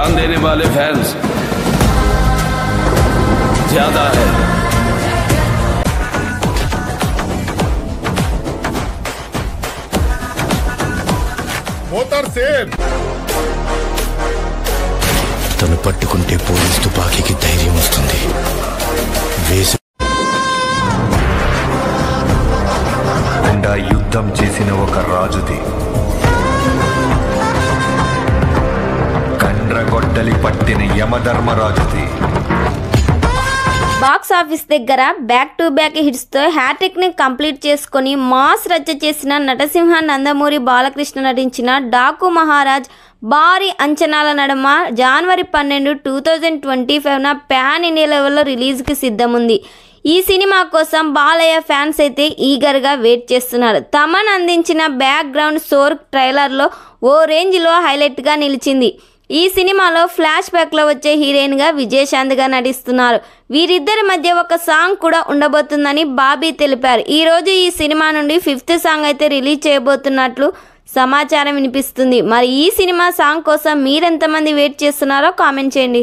ध्यान देने वाले फैंस ज्यादा है। తను పట్టుకుంటే పోలీస్ తుపాకీకి ధైర్యం వస్తుంది. గుండా యుద్ధం చేసిన ఒక రాజుది, కండ్రగొడ్డలి పట్టిన యమధర్మరాజుది. బాక్స్ ఆఫీస్ దగ్గర బ్యాక్ టు బ్యాక్ హిట్స్తో హ్యాట్రిక్ ని కంప్లీట్ చేసుకుని మాస్ రచ్చ చేసిన నటసింహ నందమూరి బాలకృష్ణ నటించిన డాకు మహారాజ్ భారీ అంచనాల నడుమ జనవరి 12, 2025 ప్యాన్ ఇండియా లెవెల్లో రిలీజ్కి సిద్ధముంది. ఈ సినిమా కోసం బాలయ్య ఫ్యాన్స్ అయితే ఈగర్గా వెయిట్ చేస్తున్నారు. తమన్ అందించిన బ్యాక్గ్రౌండ్ స్కోర్ ట్రైలర్లో ఓ రేంజ్లో హైలైట్గా నిలిచింది. ఈ సినిమాలో ఫ్లాష్ బ్యాక్లో వచ్చే హీరోయిన్గా విజయశాంతిగా నటిస్తున్నారు. వీరిద్దరి మధ్య ఒక సాంగ్ కూడా ఉండబోతుందని బాబీ తెలిపారు. ఈరోజు ఈ సినిమా నుండి 5th సాంగ్ అయితే రిలీజ్ చేయబోతున్నట్లు సమాచారం వినిపిస్తుంది. మరి ఈ సినిమా సాంగ్ కోసం మీరెంతమంది వెయిట్ చేస్తున్నారో కామెంట్ చేయండి.